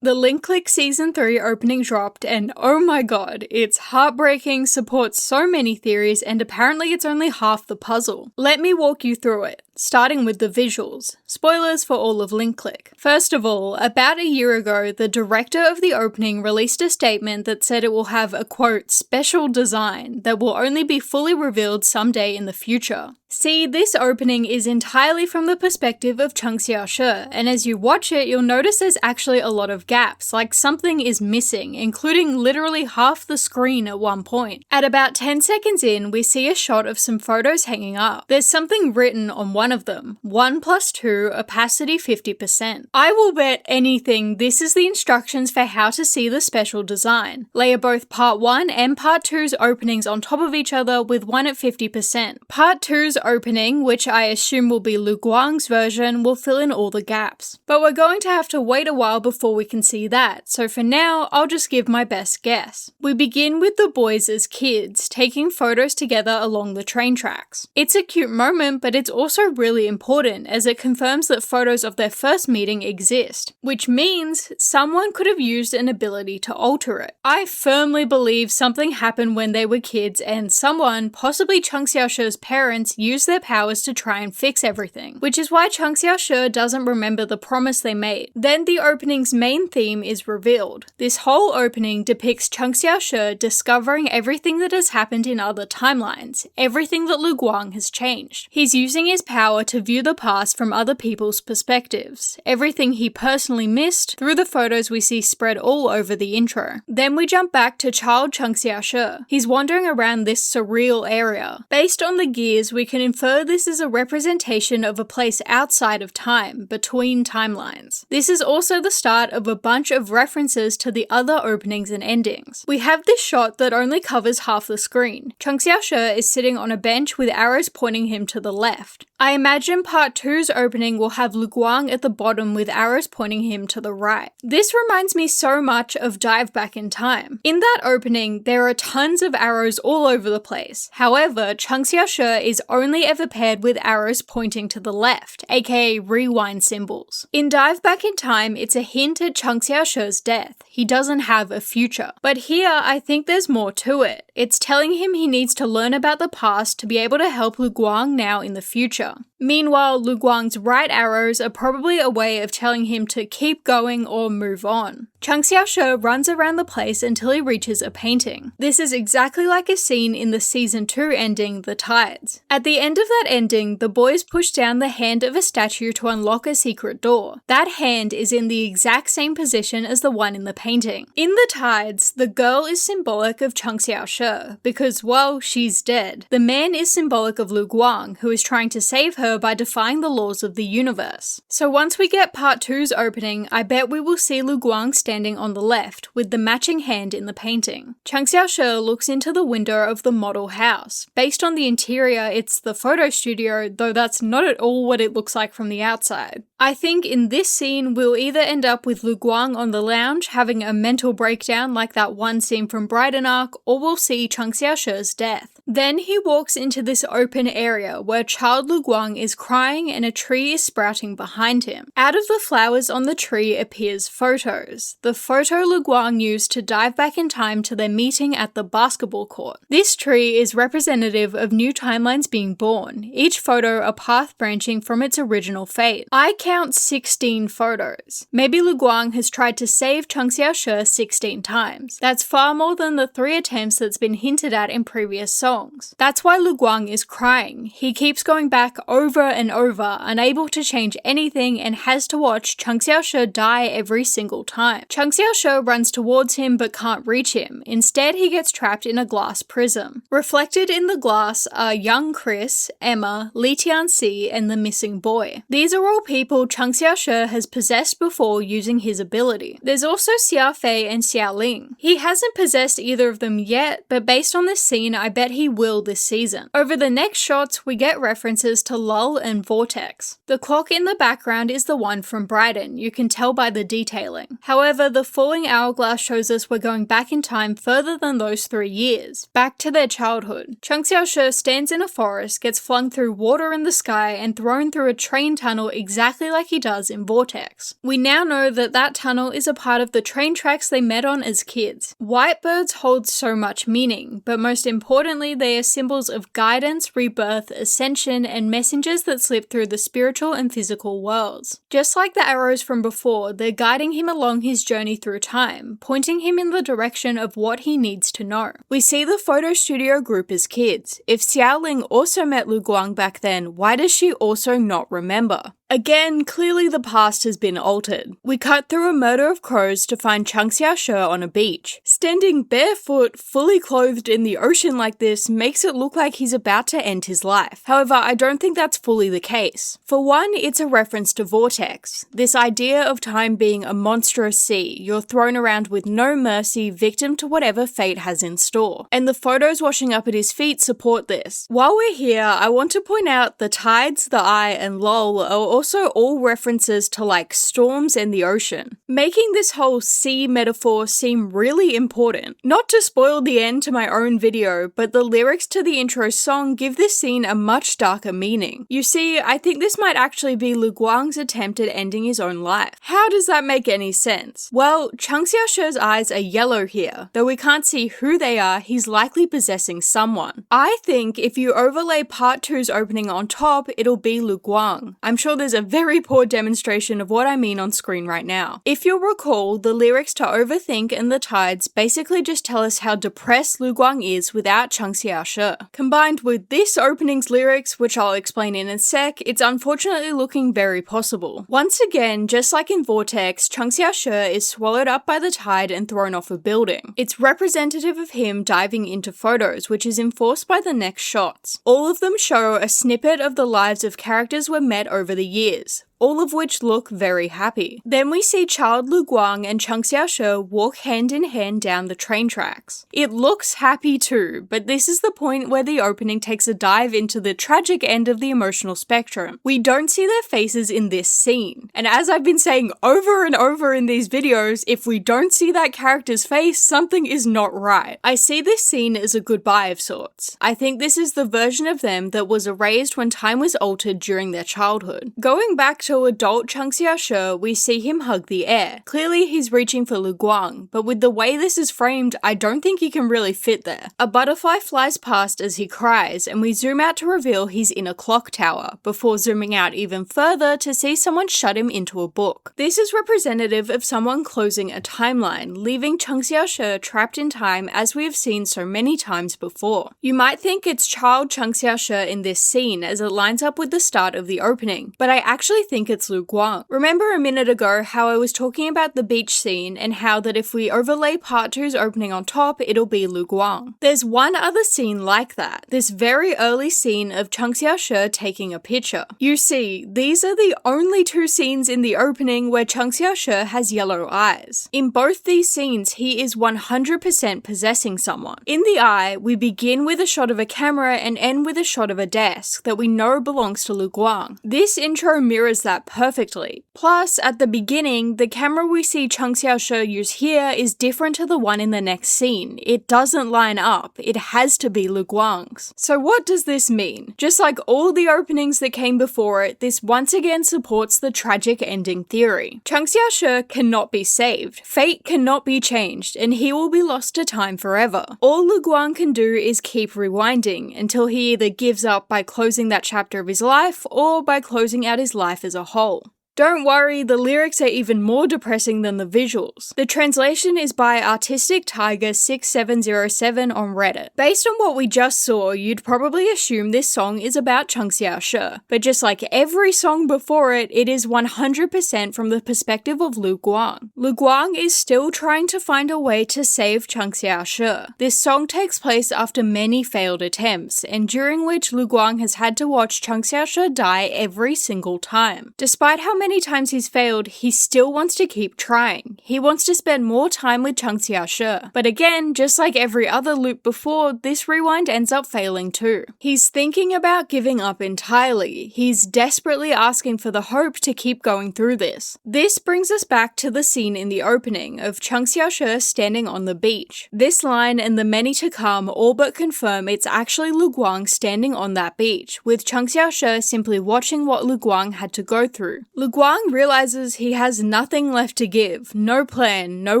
The Link Click Season 3 opening dropped and oh my god, it's heartbreaking, supports so many theories, and apparently it's only half the puzzle. Let me walk you through it, starting with the visuals. Spoilers for all of Link Click. First of all, about a year ago, the director of the opening released a statement that said it will have a quote, special design that will only be fully revealed someday in the future. See, this opening is entirely from the perspective of Cheng Xiaoshi, and as you watch it, you'll notice there's actually a lot of gaps, like something is missing, including literally half the screen at one point. At about 10 seconds in, we see a shot of some photos hanging up. There's something written on one of them, 1 + 2, opacity 50%. I will bet anything this is the instructions for how to see the special design. Layer both Part 1 and Part 2's openings on top of each other with one at 50%. Part 2's opening, which I assume will be Lu Guang's version, will fill in all the gaps. But we're going to have to wait a while before we can see that, so for now, I'll just give my best guess. We begin with the boys as kids, taking photos together along the train tracks. It's a cute moment, but it's also really important as it confirms that photos of their first meeting exist, which means someone could have used an ability to alter it. I firmly believe something happened when they were kids and someone, possibly Cheng Xiaoshi's parents, used their powers to try and fix everything, which is why Cheng Xiaoshi doesn't remember the promise they made. Then the opening's main theme is revealed. This whole opening depicts Cheng Xiaoshi discovering everything that has happened in other timelines, everything that Lu Guang has changed. He's using his power to view the past from other people's perspectives, everything he personally missed through the photos we see spread all over the intro. Then we jump back to child Cheng Xiaoshi. He's wandering around this surreal area. Based on the gears, we can infer this is a representation of a place outside of time, between timelines. This is also the start of a bunch of references to the other openings and endings. We have this shot that only covers half the screen. Cheng Xiaoshi is sitting on a bench with arrows pointing him to the left. I imagine Part 2's opening will have Lu Guang at the bottom with arrows pointing him to the right. This reminds me so much of Dive Back in Time. In that opening, there are tons of arrows all over the place. However, Cheng Xiaoshi is only ever paired with arrows pointing to the left, aka rewind symbols. In Dive Back in Time, it's a hint at Cheng Xiaoshi's death. He doesn't have a future. But here, I think there's more to it. It's telling him he needs to learn about the past to be able to help Lu Guang now in the future. Meanwhile, Lu Guang's right arrows are probably a way of telling him to keep going or move on. Cheng Xiaoshi runs around the place until he reaches a painting. This is exactly like a scene in the Season 2 ending, The Tides. At the end of that ending, the boys push down the hand of a statue to unlock a secret door. That hand is in the exact same position as the one in the painting. In The Tides, the girl is symbolic of Cheng Xiaoshi because, well, she's dead. The man is symbolic of Lu Guang, who is trying to save her by defying the laws of the universe. So once we get Part 2's opening, I bet we will see Lu Guang standing on the left, with the matching hand in the painting. Cheng Xiaoshi looks into the window of the model house. Based on the interior, it's the photo studio, though that's not at all what it looks like from the outside. I think in this scene, we'll either end up with Lu Guang on the lounge having a mental breakdown like that one scene from Brighton Arc, or we'll see Cheng Xiaoshi's death. Then he walks into this open area where child Lu Guang is crying and a tree is sprouting behind him. Out of the flowers on the tree appears photos. The photo Lu Guang used to dive back in time to their meeting at the basketball court. This tree is representative of new timelines being born, each photo a path branching from its original fate. I count 16 photos. Maybe Lu Guang has tried to save Cheng Xiaoshi 16 times. That's far more than the 3 attempts that's been hinted at in previous songs. That's why Lu Guang is crying. He keeps going back over and over, unable to change anything, and has to watch Cheng Xiaoshi die every single time. Cheng Xiaoshi runs towards him but can't reach him. Instead, he gets trapped in a glass prism. Reflected in the glass are young Chris, Emma, Li Tianxi, and the missing boy. These are all people Cheng Xiaoshi has possessed before using his ability. There's also Xia Fei and Xia Ling. He hasn't possessed either of them yet, but based on this scene, I bet he he will this season. Over the next shots, we get references to Lull and Vortex. The clock in the background is the one from Brighton, you can tell by the detailing. However, the falling hourglass shows us we're going back in time further than those 3 years, back to their childhood. Chang Xiaoshi stands in a forest, gets flung through water in the sky, and thrown through a train tunnel exactly like he does in Vortex. We now know that that tunnel is a part of the train tracks they met on as kids. White birds hold so much meaning, but most importantly they are symbols of guidance, rebirth, ascension, and messengers that slip through the spiritual and physical worlds. Just like the arrows from before, they're guiding him along his journey through time, pointing him in the direction of what he needs to know. We see the photo studio group as kids. If Xiaoling also met Lu Guang back then, why does she also not remember? Again, clearly the past has been altered. We cut through a murder of crows to find Chang Xiaoshi on a beach. Standing barefoot, fully clothed in the ocean like this makes it look like he's about to end his life. However, I don't think that's fully the case. For one, it's a reference to Vortex. This idea of time being a monstrous sea, you're thrown around with no mercy, victim to whatever fate has in store. And the photos washing up at his feet support this. While we're here, I want to point out the tides, the eye, and lol are also all references to like storms and the ocean, making this whole sea metaphor seem really important. Not to spoil the end to my own video, but the lyrics to the intro song give this scene a much darker meaning. You see, I think this might actually be Lu Guang's attempt at ending his own life. How does that make any sense? Well, Chang Xiaoshi's eyes are yellow here. Though we can't see who they are, he's likely possessing someone. I think if you overlay part 2's opening on top, it'll be Lu Guang. I'm sure there's a very poor demonstration of what I mean on screen right now. If you'll recall, the lyrics to Overthink and The Tides basically just tell us how depressed Lu Guang is without Chang Xiaoshi. Combined with this opening's lyrics, which I'll explain in a sec, it's unfortunately looking very possible. Once again, just like in Vortex, Chang Xiaoshi is swallowed up by the tide and thrown off a building. It's representative of him diving into photos, which is enforced by the next shots. All of them show a snippet of the lives of characters we've met over the years, all of which look very happy. Then we see child Lu Guang and Chang Xiaoshi walk hand in hand down the train tracks. It looks happy too, but this is the point where the opening takes a dive into the tragic end of the emotional spectrum. We don't see their faces in this scene. And as I've been saying over and over in these videos, if we don't see that character's face, something is not right. I see this scene as a goodbye of sorts. I think this is the version of them that was erased when time was altered during their childhood. Going back to adult Chang Xiaoshi, we see him hug the air. Clearly he's reaching for Lu Guang, but with the way this is framed, I don't think he can really fit there. A butterfly flies past as he cries, and we zoom out to reveal he's in a clock tower, before zooming out even further to see someone shut him into a book. This is representative of someone closing a timeline, leaving Chang Xiaoshi trapped in time as we have seen so many times before. You might think it's child Chang Xiaoshi in this scene as it lines up with the start of the opening, but I actually think it's Lu Guang. Remember a minute ago how I was talking about the beach scene and how that if we overlay part 2's opening on top, it'll be Lu Guang. There's one other scene like that, this very early scene of Chang Xiaoshi taking a picture. You see, these are the only 2 scenes in the opening where Chang Xiaoshi has yellow eyes. In both these scenes, he is 100% possessing someone. In the eye, we begin with a shot of a camera and end with a shot of a desk that we know belongs to Lu Guang. This intro mirrors that perfectly. Plus, at the beginning, the camera we see Chang Xiaoshi use here is different to the one in the next scene. It doesn't line up. It has to be Lu Guang's. So what does this mean? Just like all the openings that came before it, this once again supports the tragic ending theory. Chang Xiaoshi cannot be saved. Fate cannot be changed, and he will be lost to time forever. All Lu Guang can do is keep rewinding until he either gives up by closing that chapter of his life or by closing out his life as a whole. Don't worry, the lyrics are even more depressing than the visuals. The translation is by Artistic Tiger 6707 on Reddit. Based on what we just saw, you'd probably assume this song is about Chang Xiaoshi, but just like every song before it, it is 100% from the perspective of Lu Guang. Lu Guang is still trying to find a way to save Chang Xiaoshi. This song takes place after many failed attempts, and during which Lu Guang has had to watch Chang Xiaoshi die every single time. Despite how many many times he's failed, he still wants to keep trying. He wants to spend more time with Chang Xiaoshi. But again, just like every other loop before, this rewind ends up failing too. He's thinking about giving up entirely. He's desperately asking for the hope to keep going through this. This brings us back to the scene in the opening of Chang Xiaoshi standing on the beach. This line and the many to come all but confirm it's actually Lu Guang standing on that beach, with Chang Xiaoshi simply watching what Lu Guang had to go through. Lu Guang realizes he has nothing left to give, no plan, no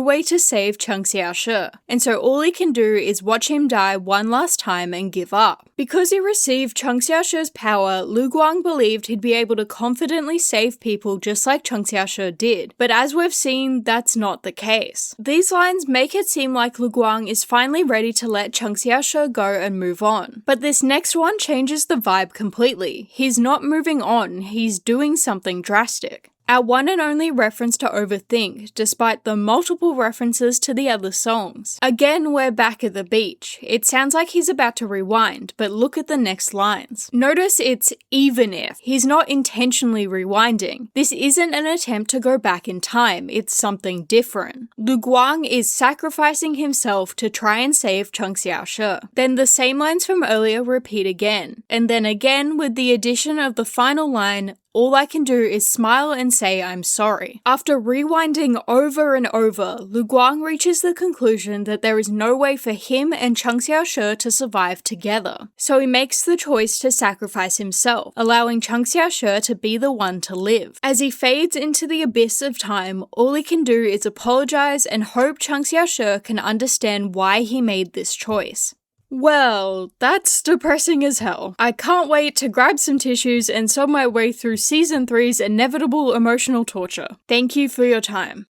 way to save Chang Xiaoshi, and so all he can do is watch him die one last time and give up. Because he received Chang Xiaoshi's power, Lu Guang believed he'd be able to confidently save people just like Chang Xiaoshi did, but as we've seen, that's not the case. These lines make it seem like Lu Guang is finally ready to let Chang Xiaoshi go and move on. But this next one changes the vibe completely. He's not moving on, he's doing something drastic. Our one and only reference to Overthink, despite the multiple references to the other songs. Again, we're back at the beach. It sounds like he's about to rewind, but look at the next lines. Notice it's even if. He's not intentionally rewinding. This isn't an attempt to go back in time, it's something different. Lu Guang is sacrificing himself to try and save Chang Xiaoshi. Then the same lines from earlier repeat again, and then again with the addition of the final line, all I can do is smile and say I'm sorry. After rewinding over and over, Lu Guang reaches the conclusion that there is no way for him and Chang Xiaoshi to survive together. So he makes the choice to sacrifice himself, allowing Chang Xiaoshi to be the one to live. As he fades into the abyss of time, all he can do is apologize and hope Chang Xiaoshi can understand why he made this choice. Well, that's depressing as hell. I can't wait to grab some tissues and sob my way through Season 3's inevitable emotional torture. Thank you for your time.